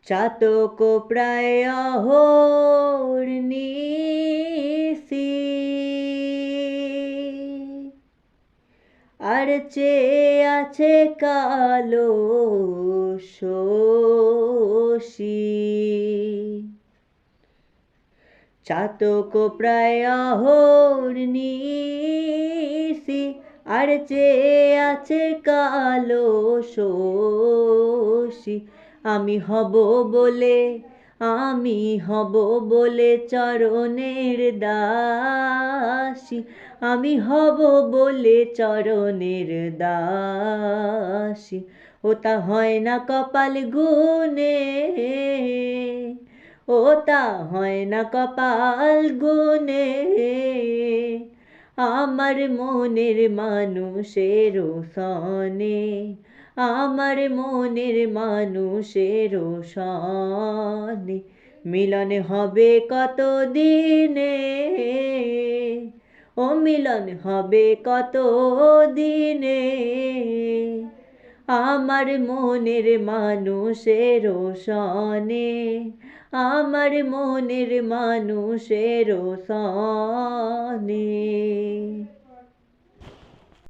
চাতক প্রায় অহর্নিশি আর চেয়ে আছে কালো শশী। চাতক প্রায় অহর্নিশি আর চেয়ে আছে কালো শশী। আমি হব বলে চরণের দাসী। আমি হব বলে চরণের দাসী। ও তা হয় না কপাল গুনে, ও তা হয় না কপাল গুনে। আমার মনের মানুষের সনে, আমার মনের মানুষের সনে মিলন হবে কত দিনে, ও মিলন হবে কত দিনে। আমার মনের মানুষের সনে, আমার মনের মানুষের সনে।